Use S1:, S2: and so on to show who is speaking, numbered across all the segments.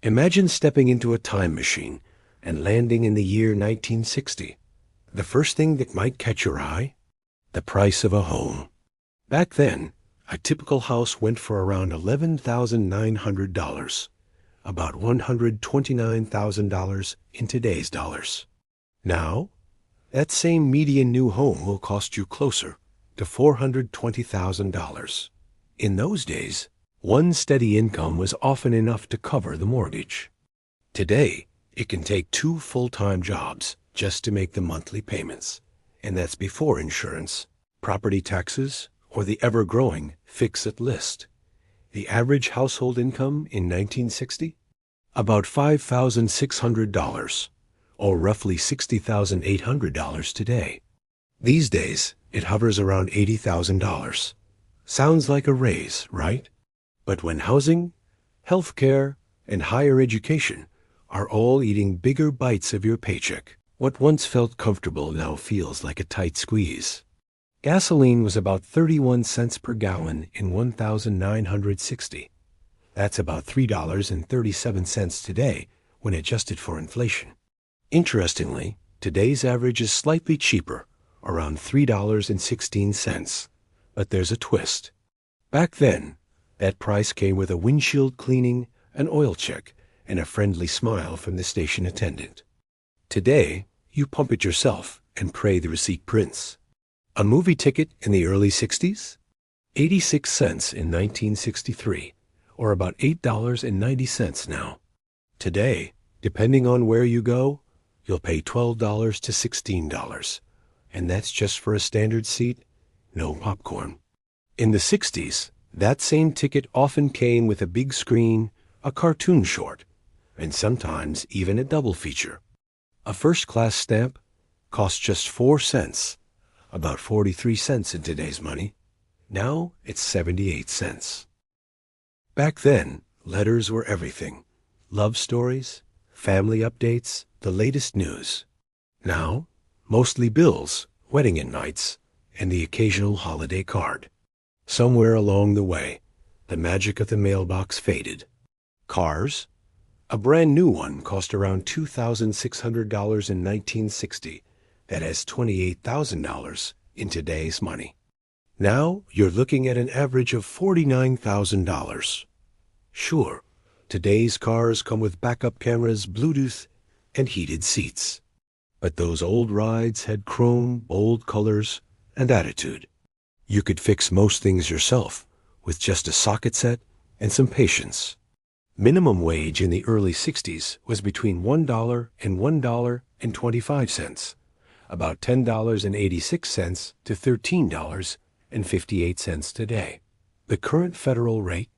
S1: Imagine stepping into a time machine and landing in the year 1960. The first thing that might catch your eye? The price of a home. Back then, a typical house went for around $11,900, about $129,000 in today's dollars. Now, that same median new home will cost you closer to $420,000. In those days, one steady income was often enough to cover the mortgage. Today, it can take 2 full-time jobs just to make the monthly payments, and that's before insurance, property taxes, or the ever-growing fix-it list. The average household income in 1960? About $5,600, or roughly $60,800 today. These days, it hovers around $80,000. Sounds like a raise, right? But when housing, healthcare, and higher education are all eating bigger bites of your paycheck, what once felt comfortable now feels like a tight squeeze. Gasoline was about 31 cents per gallon in 1960. That's about $3.37 today when adjusted for inflation. Interestingly, today's average is slightly cheaper, around $3.16. But there's a twist. Back then, that price came with a windshield cleaning, an oil check, and a friendly smile from the station attendant. Today, you pump it yourself and pray the receipt prints. A movie ticket in the early 60s? 86 cents in 1963, or about $8.90 now. Today, depending on where you go, you'll pay $12 to $16, and that's just for a standard seat, no popcorn. In the 60s, that same ticket often came with a big screen, a cartoon short, and sometimes even a double feature. A first-class stamp cost just 4 cents, about 43 cents in today's money. Now it's 78 cents. Back then, letters were everything. Love stories, family updates, the latest news. Now, mostly bills, wedding invites, and the occasional holiday card. Somewhere along the way, the magic of the mailbox faded. Cars? A brand new one cost around $2,600 in 1960. That has $28,000 in today's money. Now you're looking at an average of $49,000. Sure, today's cars come with backup cameras, Bluetooth, and heated seats. But those old rides had chrome, bold colors, and attitude. You could fix most things yourself with just a socket set and some patience. Minimum wage in the early 60s was between $1 and $1.25, about $10.86 to $13.58 today. The current federal rate?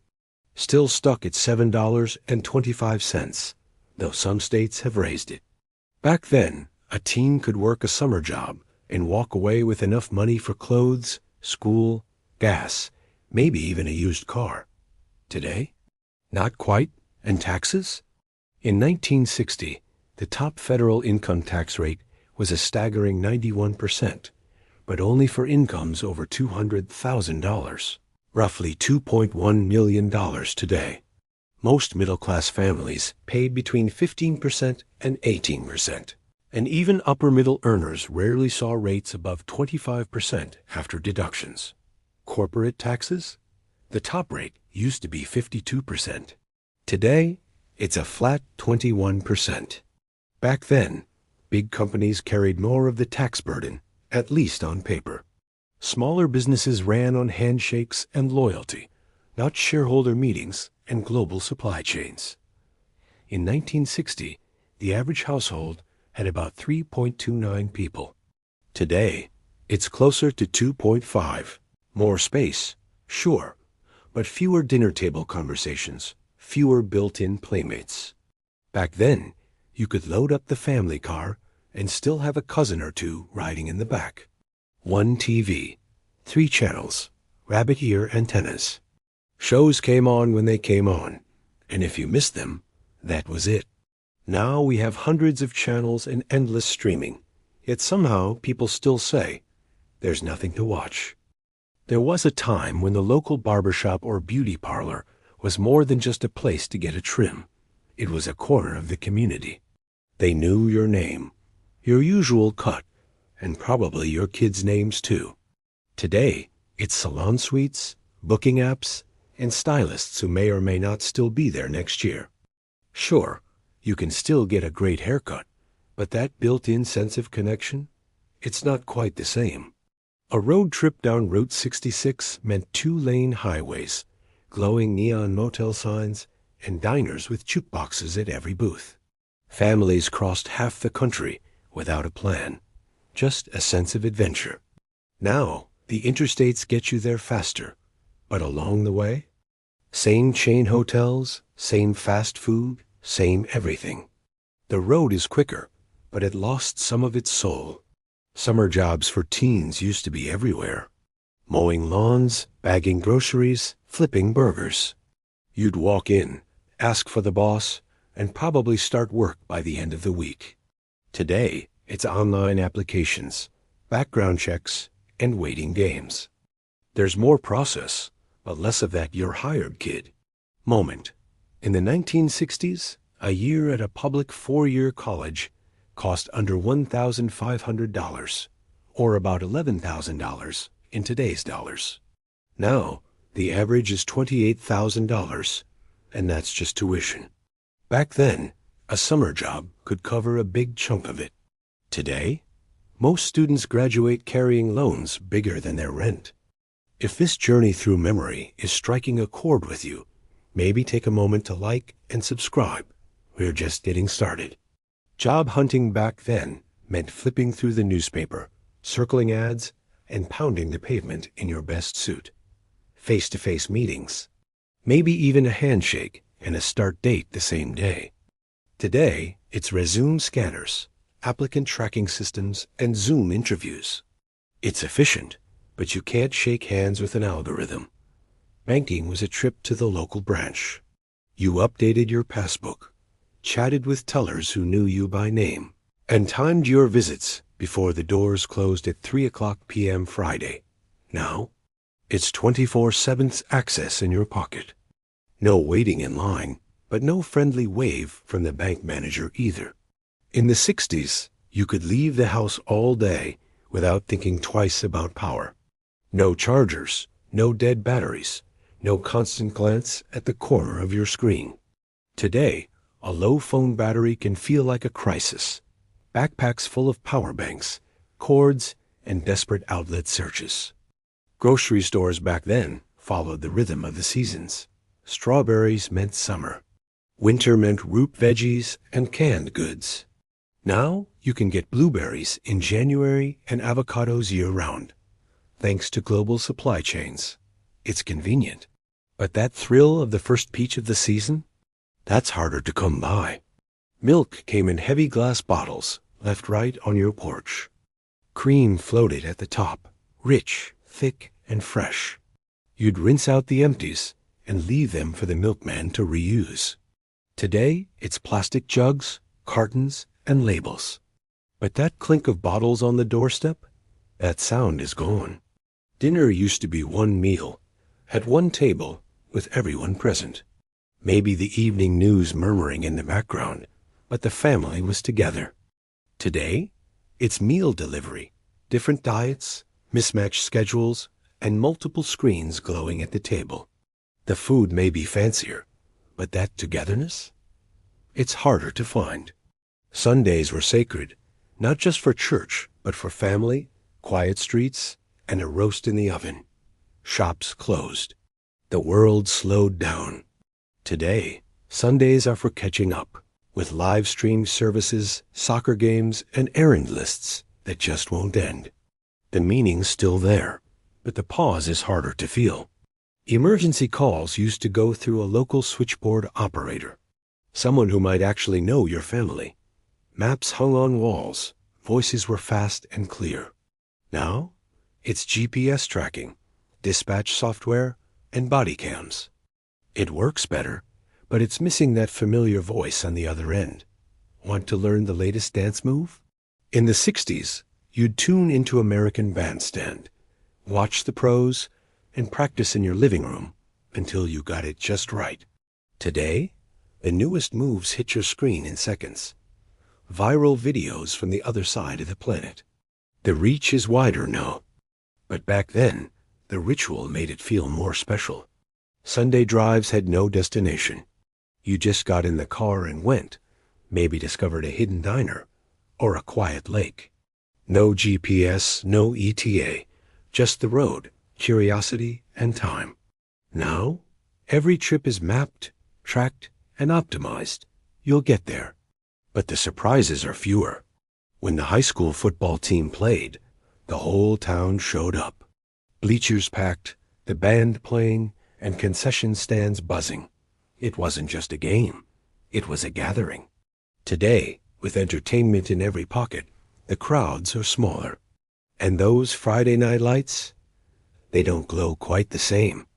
S1: Still stuck at $7.25, though some states have raised it. Back then, a teen could work a summer job and walk away with enough money for clothes, school, gas, maybe even a used car. Today? Not quite, and taxes? In 1960, the top federal income tax rate was a staggering 91%, but only for incomes over $200,000, roughly $2.1 million today. Most middle-class families paid between 15% and 18%, and even upper-middle earners rarely saw rates above 25% after deductions. Corporate taxes? The top rate used to be 52%. Today, it's a flat 21%. Back then, big companies carried more of the tax burden, at least on paper. Smaller businesses ran on handshakes and loyalty, not shareholder meetings and global supply chains. In 1960, the average household had about 3.29 people. Today, it's closer to 2.5. More space, sure, but fewer dinner table conversations, fewer built-in playmates. Back then, you could load up the family car and still have a cousin or two riding in the back. One TV, 3 channels, rabbit ear antennas. Shows came on when they came on, and if you missed them, that was it. Now we have hundreds of channels and endless streaming, yet somehow people still say, there's nothing to watch. There was a time when the local barbershop or beauty parlor was more than just a place to get a trim. It was a corner of the community. They knew your name, your usual cut, and probably your kids' names too. Today, it's salon suites, booking apps, and stylists who may or may not still be there next year. Sure, you can still get a great haircut, but that built-in sense of connection, it's not quite the same. A road trip down Route 66 meant 2-lane highways, glowing neon motel signs, and diners with jukeboxes at every booth. Families crossed half the country without a plan, just a sense of adventure. Now, the interstates get you there faster, but along the way, same chain hotels, same fast food, same everything. The road is quicker, but it lost some of its soul. Summer jobs for teens used to be everywhere. Mowing lawns, bagging groceries, flipping burgers. You'd walk in, ask for the boss, and probably start work by the end of the week. Today, it's online applications, background checks, and waiting games. There's more process, but less of that "you're hired, kid" moment. In the 1960s, a year at a public 4-year college cost under $1,500, or about $11,000 in today's dollars. Now, the average is $28,000, and that's just tuition. Back then, a summer job could cover a big chunk of it. Today, most students graduate carrying loans bigger than their rent. If this journey through memory is striking a chord with you, maybe take a moment to like and subscribe. We're just getting started. Job hunting back then meant flipping through the newspaper, circling ads, and pounding the pavement in your best suit. Face-to-face meetings, maybe even a handshake and a start date the same day. Today, it's resume scanners, applicant tracking systems, and Zoom interviews. It's efficient, but you can't shake hands with an algorithm. Banking was a trip to the local branch. You updated your passbook, chatted with tellers who knew you by name, and timed your visits before the doors closed at 3:00 p.m. Friday. Now, it's 24/7 access in your pocket. No waiting in line, but no friendly wave from the bank manager either. In the 60s, you could leave the house all day without thinking twice about power. No chargers, no dead batteries, no constant glance at the corner of your screen. Today, a low phone battery can feel like a crisis. Backpacks full of power banks, cords, and desperate outlet searches. Grocery stores back then followed the rhythm of the seasons. Strawberries meant summer. Winter meant root veggies and canned goods. Now you can get blueberries in January and avocados year-round, thanks to global supply chains. It's convenient. But that thrill of the first peach of the season? That's harder to come by. Milk came in heavy glass bottles, left right on your porch. Cream floated at the top, rich, thick, and fresh. You'd rinse out the empties and leave them for the milkman to reuse. Today, it's plastic jugs, cartons, and labels. But that clink of bottles on the doorstep, that sound is gone. Dinner used to be one meal, at one table, with everyone present. Maybe the evening news murmuring in the background, but the family was together. Today, it's meal delivery, different diets, mismatched schedules, and multiple screens glowing at the table. The food may be fancier, but that togetherness? It's harder to find. Sundays were sacred, not just for church, but for family, quiet streets, and a roast in the oven. Shops closed. The world slowed down. Today, Sundays are for catching up, with live-streamed services, soccer games, and errand lists that just won't end. The meaning's still there, but the pause is harder to feel. Emergency calls used to go through a local switchboard operator, someone who might actually know your family. Maps hung on walls, voices were fast and clear. Now, it's GPS tracking, dispatch software, and body cams. It works better, but it's missing that familiar voice on the other end. Want to learn the latest dance move? In the 60s, you'd tune into American Bandstand, watch the pros, and practice in your living room until you got it just right. Today, The newest moves hit your screen in seconds. Viral videos from the other side of the planet. The reach is wider now. But back then, the ritual made it feel more special. Sunday drives had no destination. You just got in the car and went, maybe discovered a hidden diner or a quiet lake. No GPS, no ETA, just the road, curiosity, and time. Now, every trip is mapped, tracked, and optimized. You'll get there. But the surprises are fewer. When the high school football team played, the whole town showed up. Bleachers packed, the band playing, and concession stands buzzing. It wasn't just a game. It was a gathering. Today, with entertainment in every pocket, the crowds are smaller. And those Friday night lights? They don't glow quite the same.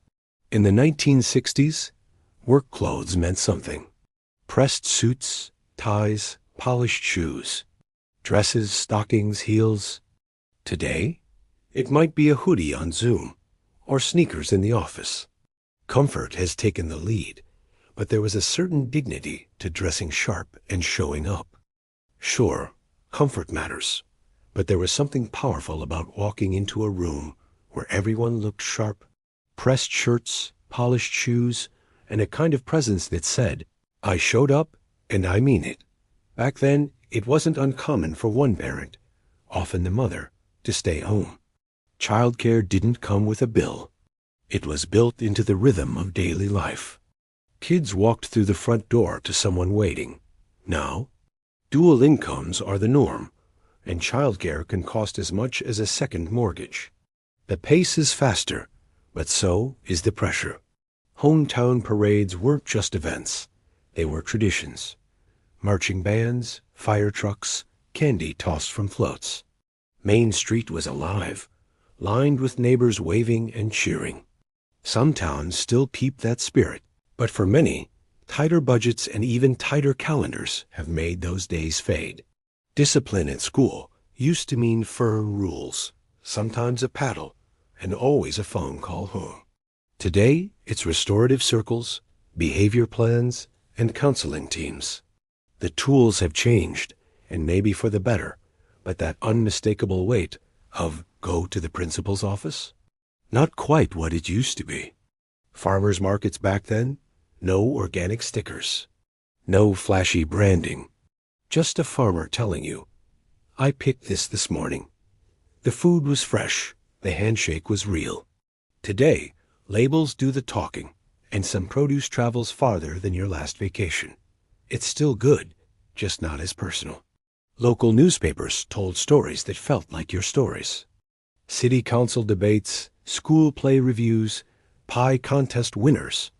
S1: In the 1960s, work clothes meant something. Pressed suits, ties, polished shoes. Dresses, stockings, heels. Today, it might be a hoodie on Zoom, or sneakers in the office. Comfort has taken the lead, but there was a certain dignity to dressing sharp and showing up. Sure, comfort matters, but there was something powerful about walking into a room where everyone looked sharp, pressed shirts, polished shoes, and a kind of presence that said, I showed up and I mean it. Back then, it wasn't uncommon for one parent, often the mother, to stay home. Childcare didn't come with a bill. It was built into the rhythm of daily life. Kids walked through the front door to someone waiting. Now, dual incomes are the norm, and childcare can cost as much as a second mortgage. The pace is faster, but so is the pressure. Hometown parades weren't just events. They were traditions. Marching bands, fire trucks, candy tossed from floats. Main Street was alive, lined with neighbors waving and cheering. Some towns still keep that spirit, but for many, tighter budgets and even tighter calendars have made those days fade. Discipline at school used to mean firm rules, sometimes a paddle, and always a phone call home. Today, it's restorative circles, behavior plans, and counseling teams. The tools have changed, and maybe for the better, but that unmistakable weight of go to the principal's office? Not quite what it used to be. Farmers markets back then? No organic stickers. No flashy branding. Just a farmer telling you, I picked this morning. The food was fresh. The handshake was real. Today, labels do the talking, and some produce travels farther than your last vacation. It's still good, just not as personal. Local newspapers told stories that felt like your stories. City council debates, school play reviews, pie contest winners.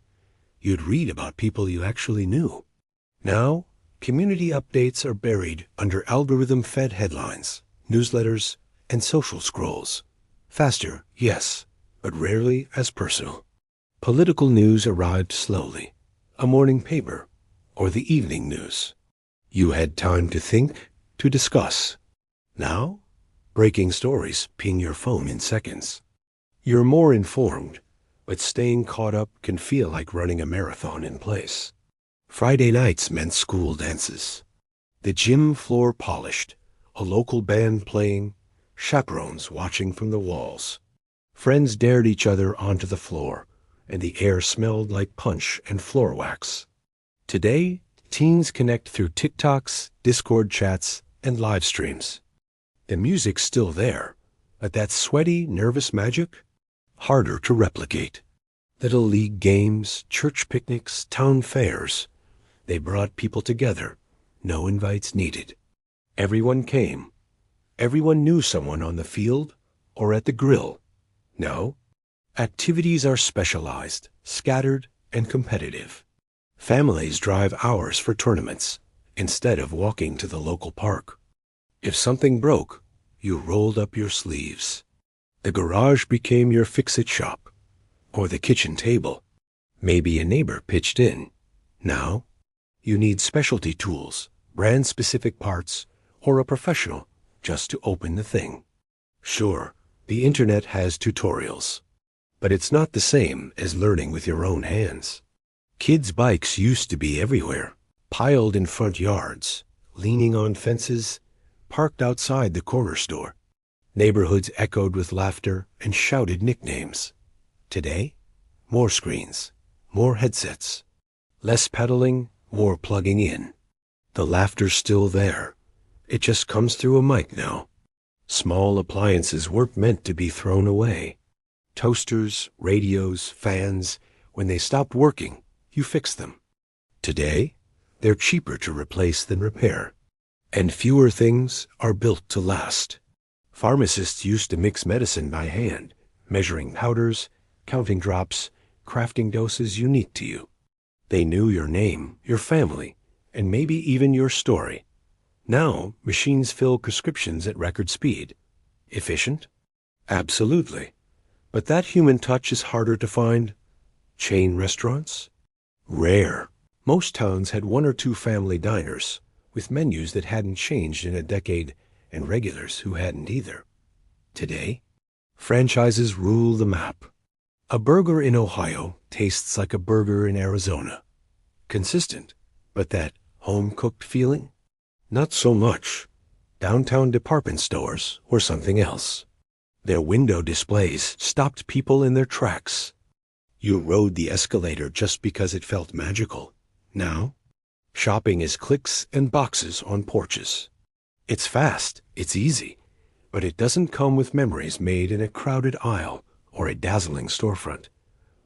S1: You'd read about people you actually knew. Now, community updates are buried under algorithm-fed headlines, newsletters, and social scrolls. Faster, yes, but rarely as personal. Political news arrived slowly. A morning paper, or the evening news. You had time to think, to discuss. Now, breaking stories ping your phone in seconds. You're more informed, but staying caught up can feel like running a marathon in place. Friday nights meant school dances. The gym floor polished, a local band playing, chaperones watching from the walls. Friends dared each other onto the floor, and the air smelled like punch and floor wax. Today, teens connect through TikToks, Discord chats, and live streams. The music's still there, but that sweaty, nervous magic? Harder to replicate. Little league games, church picnics, town fairs. They brought people together, no invites needed. Everyone came. Everyone knew someone on the field or at the grill. No, activities are specialized, scattered, and competitive. Families drive hours for tournaments instead of walking to the local park. If something broke, you rolled up your sleeves. The garage became your fix-it shop, or the kitchen table. Maybe a neighbor pitched in. Now, you need specialty tools, brand-specific parts, or a professional just to open the thing. Sure, the internet has tutorials, but it's not the same as learning with your own hands. Kids' bikes used to be everywhere, piled in front yards, leaning on fences, parked outside the corner store. Neighborhoods echoed with laughter and shouted nicknames. Today, more screens, more headsets, less pedaling, more plugging in. The laughter's still there. It just comes through a mic now. Small appliances weren't meant to be thrown away. Toasters, radios, fans, when they stopped working, you fixed them. Today, they're cheaper to replace than repair. And fewer things are built to last. Pharmacists used to mix medicine by hand, measuring powders, counting drops, crafting doses unique to you. They knew your name, your family, and maybe even your story. Now, machines fill prescriptions at record speed. Efficient? Absolutely. But that human touch is harder to find. Chain restaurants? Rare. Most towns had one or two family diners, with menus that hadn't changed in a decade and regulars who hadn't either. Today, franchises rule the map. A burger in Ohio tastes like a burger in Arizona. Consistent, but that home-cooked feeling? Not so much. Downtown department stores were something else. Their window displays stopped people in their tracks. You rode the escalator just because it felt magical. Now, shopping is clicks and boxes on porches. It's fast, it's easy, but it doesn't come with memories made in a crowded aisle or a dazzling storefront.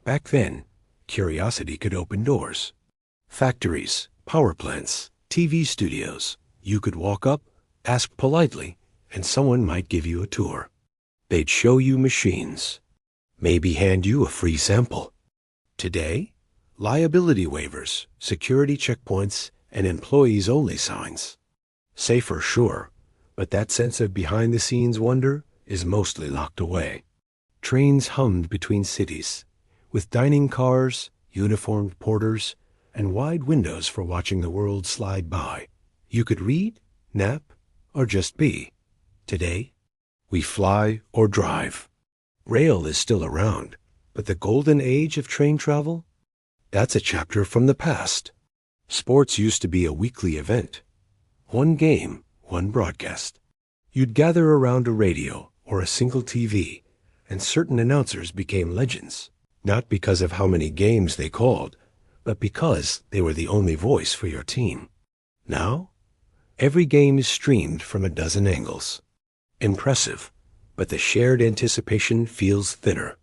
S1: Back then, curiosity could open doors. Factories, power plants, TV studios. You could walk up, ask politely, and someone might give you a tour. They'd show you machines, maybe hand you a free sample. Today, liability waivers, security checkpoints, and employees-only signs. Safer, sure, but that sense of behind-the-scenes wonder is mostly locked away. Trains hummed between cities, with dining cars, uniformed porters, and wide windows for watching the world slide by. You could read, nap, or just be. Today, we fly or drive. Rail is still around, but the golden age of train travel? That's a chapter from the past. Sports used to be a weekly event. One game, one broadcast. You'd gather around a radio or a single TV, and certain announcers became legends, not because of how many games they called, but because they were the only voice for your team. Now, every game is streamed from a dozen angles. Impressive, but the shared anticipation feels thinner.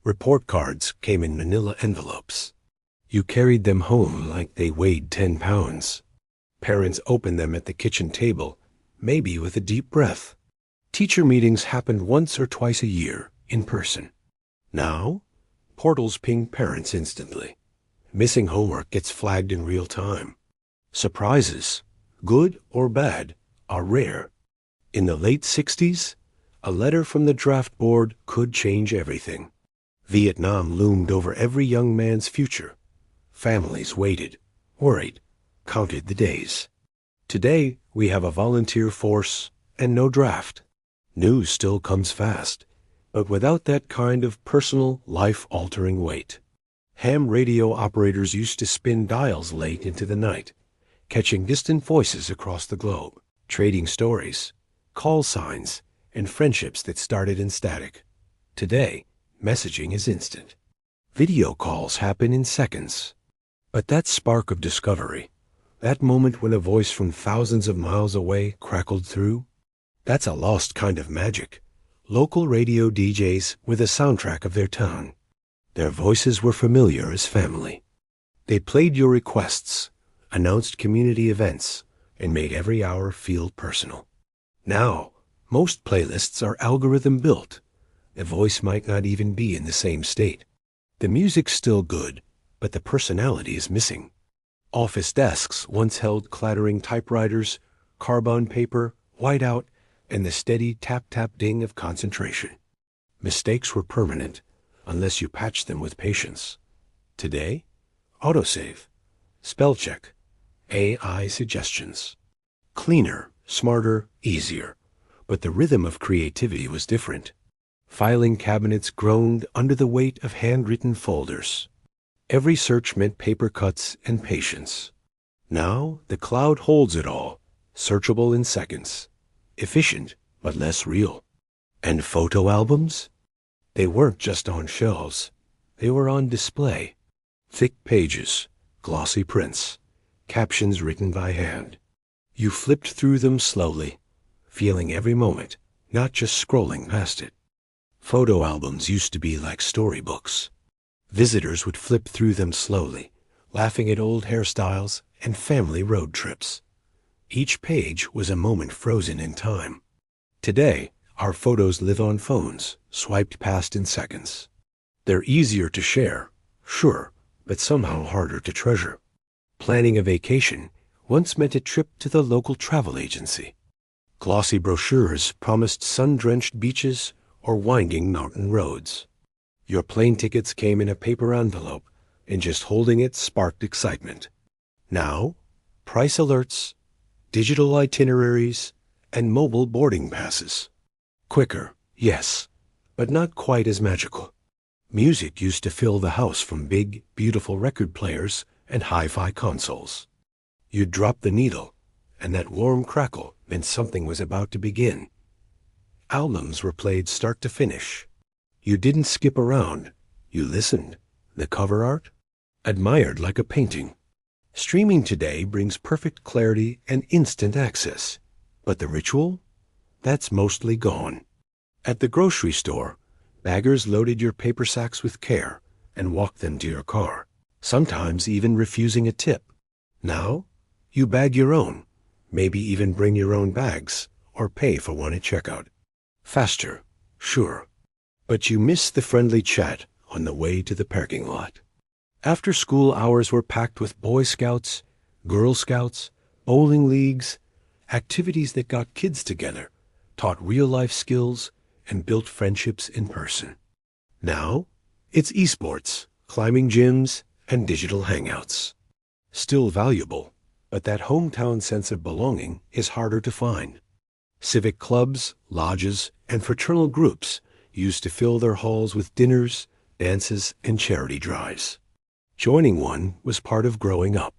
S1: Report cards came in manila envelopes. You carried them home like they weighed 10 pounds. Parents opened them at the kitchen table, maybe with a deep breath. Teacher meetings happened once or twice a year, in person. Now, portals ping parents instantly. Missing homework gets flagged in real time. Surprises, good or bad, are rare. In the late 60s, a letter from the draft board could change everything. Vietnam loomed over every young man's future. Families waited, worried, counted the days. Today, we have a volunteer force and no draft. News still comes fast, but without that kind of personal, life-altering weight. Ham radio operators used to spin dials late into the night, catching distant voices across the globe, trading stories, call signs, and friendships that started in static. Today, messaging is instant. Video calls happen in seconds. But that spark of discovery, that moment when a voice from thousands of miles away crackled through, that's a lost kind of magic. Local radio DJs were the soundtrack of their town. Their voices were familiar as family. They played your requests, announced community events, and made every hour feel personal. Now, most playlists are algorithm-built. The voice might not even be in the same state. The music's still good, but the personality is missing. Office desks once held clattering typewriters, carbon paper, whiteout, and the steady tap-tap-ding of concentration. Mistakes were permanent, unless you patched them with patience. Today, autosave, spell check, AI suggestions. Cleaner, smarter, easier. But the rhythm of creativity was different. Filing cabinets groaned under the weight of handwritten folders. Every search meant paper cuts and patience. Now the cloud holds it all, searchable in seconds. Efficient, but less real. And photo albums? They weren't just on shelves. They were on display. Thick pages, glossy prints, captions written by hand. You flipped through them slowly, feeling every moment, not just scrolling past it. Photo albums used to be like storybooks. Visitors would flip through them slowly, laughing at old hairstyles and family road trips. Each page was a moment frozen in time. Today, our photos live on phones, swiped past in seconds. They're easier to share, sure, but somehow harder to treasure. Planning a vacation once meant a trip to the local travel agency. Glossy brochures promised sun-drenched beaches or winding mountain roads. Your plane tickets came in a paper envelope, and just holding it sparked excitement. Now, price alerts, digital itineraries, and mobile boarding passes. Quicker, yes, but not quite as magical. Music used to fill the house from big, beautiful record players and hi-fi consoles. You'd drop the needle, and that warm crackle meant something was about to begin. Albums were played start to finish. You didn't skip around. You listened. The cover art? Admired like a painting. Streaming today brings perfect clarity and instant access. But the ritual? That's mostly gone. At the grocery store, baggers loaded your paper sacks with care and walked them to your car, sometimes even refusing a tip. Now, you bag your own, maybe even bring your own bags, or pay for one at checkout. Faster, sure, but you miss the friendly chat on the way to the parking lot. After-school hours were packed with Boy Scouts, Girl Scouts, bowling leagues, activities that got kids together, taught real-life skills, and built friendships in person. Now, it's esports, climbing gyms, and digital hangouts. Still valuable, but that hometown sense of belonging is harder to find. Civic clubs, lodges, and fraternal groups used to fill their halls with dinners, dances, and charity drives. Joining one was part of growing up.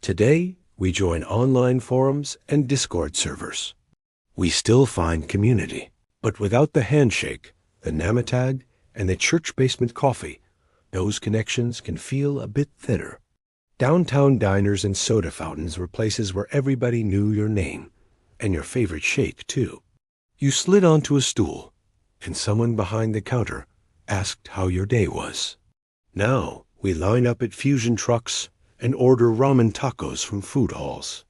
S1: Today, we join online forums and Discord servers. We still find community, but without the handshake, the namatag, and the church basement coffee, those connections can feel a bit thinner. Downtown diners and soda fountains were places where everybody knew your name, and your favorite shake, too. You slid onto a stool, and someone behind the counter asked how your day was. Now, we line up at fusion trucks and order ramen tacos from food halls.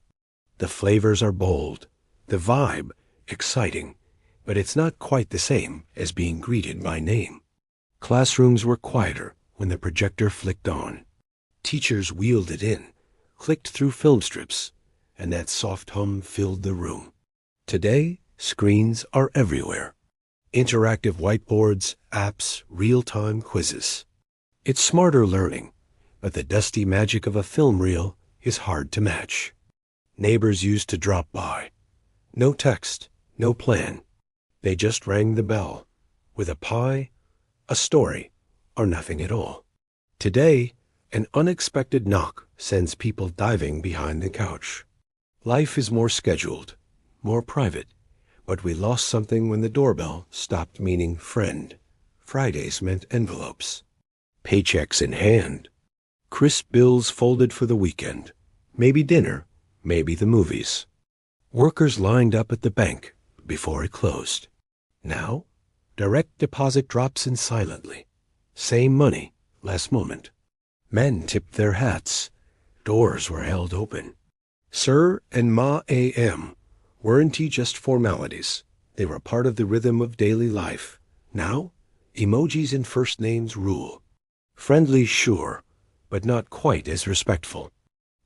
S1: The flavors are bold, the vibe exciting, but it's not quite the same as being greeted by name. Classrooms were quieter when the projector flicked on. Teachers wheeled it in, clicked through film strips, and that soft hum filled the room. Today, screens are everywhere. Interactive whiteboards, apps, real-time quizzes. It's smarter learning, but the dusty magic of a film reel is hard to match. Neighbors used to drop by. No text, no plan. They just rang the bell, with a pie, a story, or nothing at all. Today, an unexpected knock sends people diving behind the couch. Life is more scheduled, more private, but we lost something when the doorbell stopped meaning friend. Fridays meant envelopes. Paychecks in hand. Crisp bills folded for the weekend. Maybe dinner, maybe the movies. Workers lined up at the bank before it closed. Now, direct deposit drops in silently. Same money, less moment. Men tipped their hats. Doors were held open. Sir and Ma A.M. weren't just formalities. They were part of the rhythm of daily life. Now, emojis and first names rule. Friendly, sure, but not quite as respectful.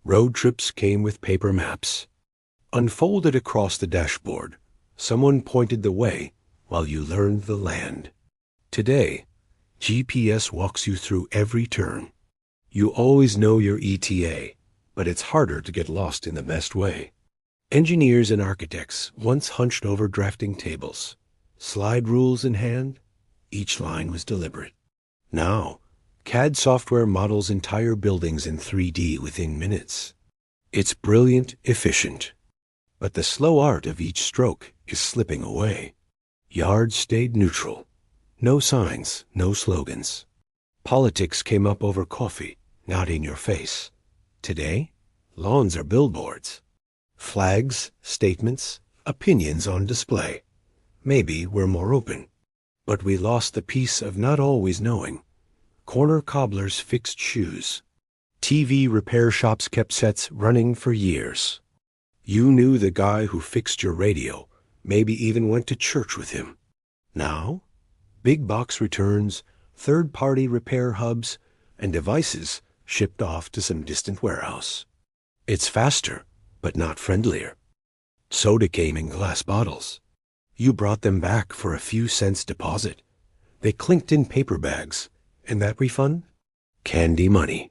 S1: Road trips came with paper maps. Unfolded across the dashboard, someone pointed the way while you learned the land. Today, GPS walks you through every turn. You always know your ETA, but it's harder to get lost in the best way. Engineers and architects once hunched over drafting tables. Slide rules in hand, each line was deliberate. Now, CAD software models entire buildings in 3D within minutes. It's brilliant, efficient. But the slow art of each stroke is slipping away. Yards stayed neutral. No signs, no slogans. Politics came up over coffee, not in your face. Today, lawns are billboards. Flags, statements, opinions on display. Maybe we're more open. But we lost the peace of not always knowing. Corner cobblers fixed shoes. TV repair shops kept sets running for years. You knew the guy who fixed your radio, maybe even went to church with him. Now, big box returns, third-party repair hubs, and devices shipped off to some distant warehouse. It's faster, but not friendlier. Soda came in glass bottles. You brought them back for a few cents deposit. They clinked in paper bags. And that refund? Candy money.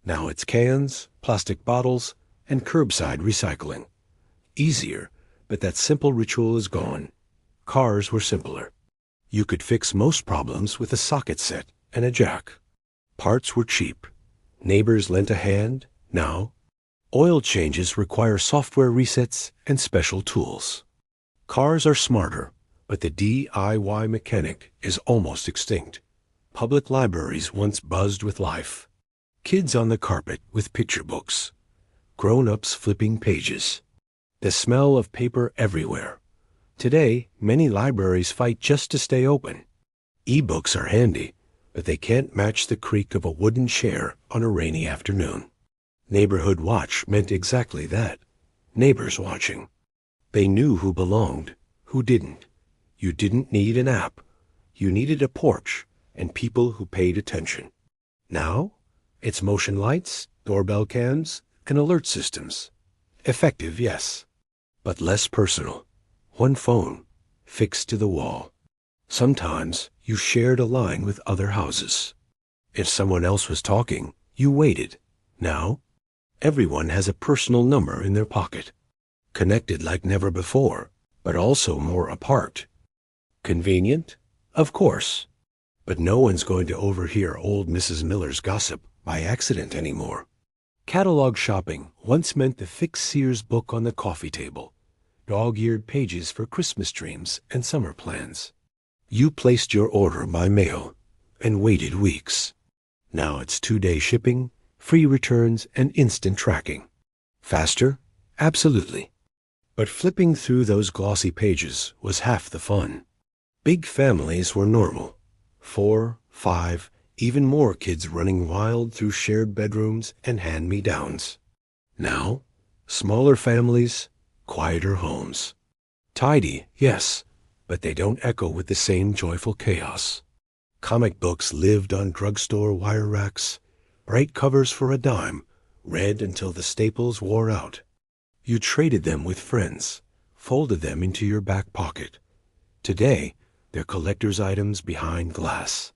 S1: Now it's cans, plastic bottles, and curbside recycling. Easier, but that simple ritual is gone. Cars were simpler. You could fix most problems with a socket set and a jack. Parts were cheap. Neighbors lent a hand. Now, oil changes require software resets and special tools. Cars are smarter, but the DIY mechanic is almost extinct. Public libraries once buzzed with life. Kids on the carpet with picture books. Grown-ups flipping pages. The smell of paper everywhere. Today, many libraries fight just to stay open. E-books are handy, but they can't match the creak of a wooden chair on a rainy afternoon. Neighborhood watch meant exactly that. Neighbors watching. They knew who belonged, who didn't. You didn't need an app. You needed a porch and people who paid attention. Now, it's motion lights, doorbell cams, and alert systems. Effective, yes, but less personal. One phone, fixed to the wall. Sometimes you shared a line with other houses. If someone else was talking, you waited. Now, everyone has a personal number in their pocket. Connected like never before, but also more apart. Convenient? Of course. But no one's going to overhear old Mrs. Miller's gossip by accident anymore. Catalog shopping once meant the fixed Sears book on the coffee table, dog-eared pages for Christmas dreams and summer plans. You placed your order by mail and waited weeks. Now it's 2-day shipping, free returns, and instant tracking. Faster? Absolutely. But flipping through those glossy pages was half the fun. Big families were normal. 4, 5, even more kids running wild through shared bedrooms and hand-me-downs. Now, smaller families, quieter homes. Tidy, yes, but they don't echo with the same joyful chaos. Comic books lived on drugstore wire racks, bright covers for a dime, read until the staples wore out. You traded them with friends, folded them into your back pocket. Today, they're collector's items behind glass.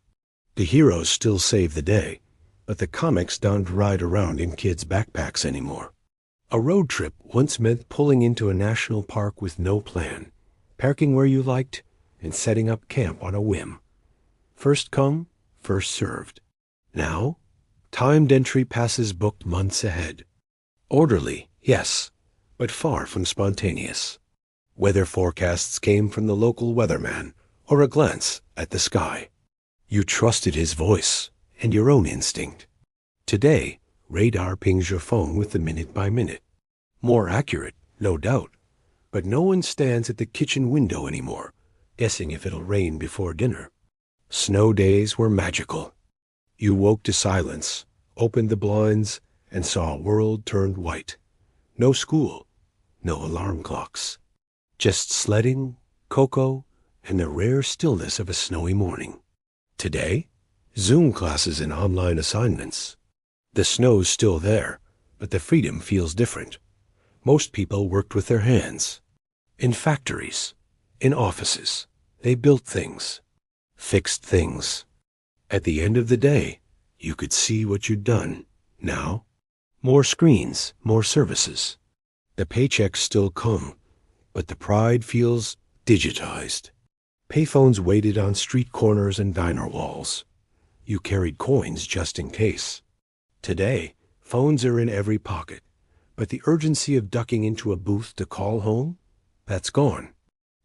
S1: The heroes still save the day, but the comics don't ride around in kids' backpacks anymore. A road trip once meant pulling into a national park with no plan, parking where you liked, and setting up camp on a whim. First come, first served. Now, timed entry passes booked months ahead. Orderly, yes, but far from spontaneous. Weather forecasts came from the local weatherman, or a glance at the sky. You trusted his voice and your own instinct. Today, radar pings your phone with the minute-by-minute. More accurate, no doubt, but no one stands at the kitchen window anymore, guessing if it'll rain before dinner. Snow days were magical. You woke to silence, opened the blinds, and saw a world turned white. No school, no alarm clocks. Just sledding, cocoa, and the rare stillness of a snowy morning. Today, Zoom classes and online assignments. The snow's still there, but the freedom feels different. Most people worked with their hands. In factories, in offices, they built things, fixed things. At the end of the day, you could see what you'd done. Now, more screens, more services. The paychecks still come, but the pride feels digitized. Payphones waited on street corners and diner walls. You carried coins just in case. Today, phones are in every pocket, but the urgency of ducking into a booth to call home? That's gone.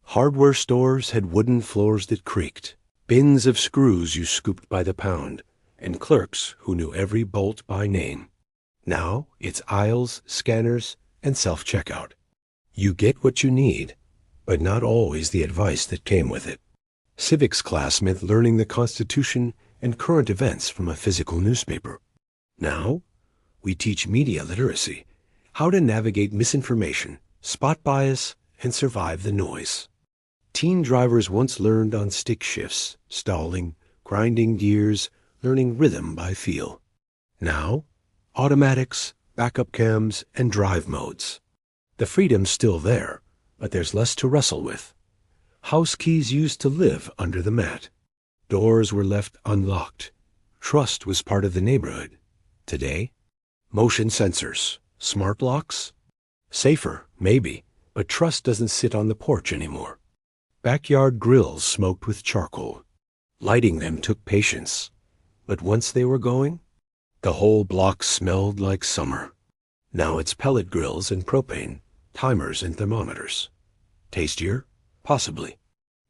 S1: Hardware stores had wooden floors that creaked, bins of screws you scooped by the pound, and clerks who knew every bolt by name. Now it's aisles, scanners, and self-checkout. You get what you need, but not always the advice that came with it. Civics class meant learning the Constitution and current events from a physical newspaper. Now, we teach media literacy, how to navigate misinformation, spot bias, and survive the noise. Teen drivers once learned on stick shifts, stalling, grinding gears, learning rhythm by feel. Now, automatics, backup cams, and drive modes. The freedom's still there, but there's less to wrestle with. House keys used to live under the mat. Doors were left unlocked. Trust was part of the neighborhood. Today, motion sensors, smart locks? Safer, maybe, but trust doesn't sit on the porch anymore. Backyard grills smoked with charcoal. Lighting them took patience. But once they were going, the whole block smelled like summer. Now it's pellet grills and propane, timers and thermometers. Tastier? Possibly.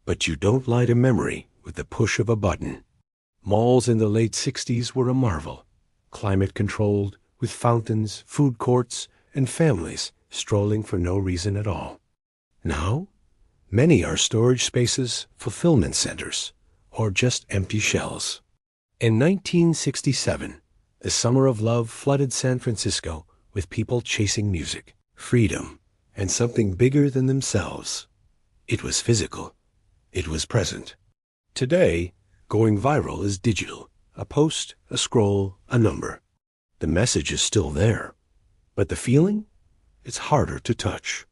S1: But you don't light a memory with the push of a button. Malls in the late 60s were a marvel. Climate-controlled, with fountains, food courts, and families strolling for no reason at all. Now, many are storage spaces, fulfillment centers, or just empty shells. In 1967, the summer of love flooded San Francisco with people chasing music, freedom, and something bigger than themselves. It was physical. It was present. Today, going viral is digital. A post, a scroll, a number. The message is still there, but the feeling? It's harder to touch.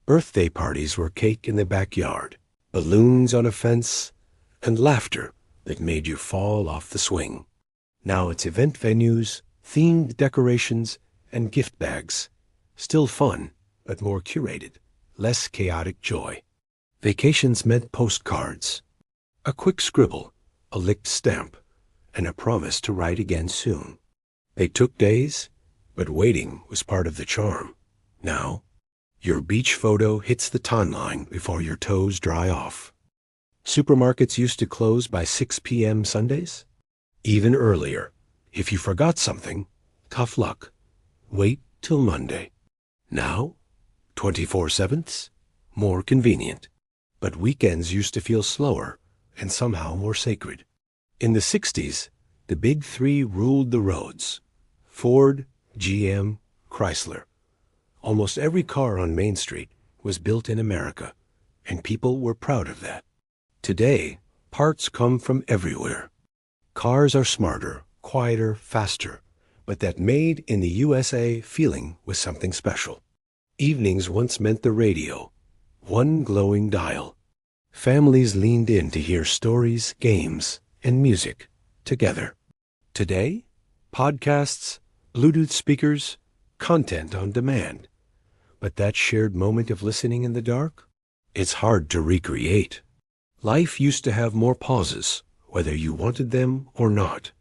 S1: Birthday parties were cake in the backyard, balloons on a fence, and laughter that made you fall off the swing. Now it's event venues, themed decorations, and gift bags. Still fun, but more curated, less chaotic joy. Vacations meant postcards. A quick scribble, a licked stamp, and a promise to write again soon. They took days, but waiting was part of the charm. Now, your beach photo hits the timeline before your toes dry off. Supermarkets used to close by 6 p.m. Sundays? Even earlier. If you forgot something, tough luck. Wait till Monday. Now, 24/7? More convenient. But weekends used to feel slower and somehow more sacred. In the 60s, the big three ruled the roads. Ford, GM, Chrysler. Almost every car on Main Street was built in America, and people were proud of that. Today, parts come from everywhere. Cars are smarter, quieter, faster, but that made in the USA feeling was something special. Evenings once meant the radio, one glowing dial. Families leaned in to hear stories, games, and music together. Today, podcasts, Bluetooth speakers, content on demand. But that shared moment of listening in the dark? It's hard to recreate. Life used to have more pauses, whether you wanted them or not.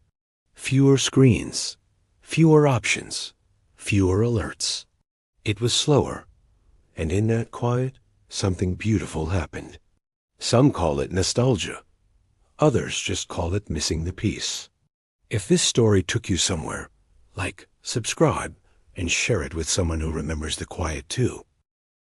S1: Fewer screens, fewer options, fewer alerts. It was slower, and in that quiet, something beautiful happened. Some call it nostalgia. Others just call it missing the piece. If this story took you somewhere, like, subscribe, and share it with someone who remembers the quiet too.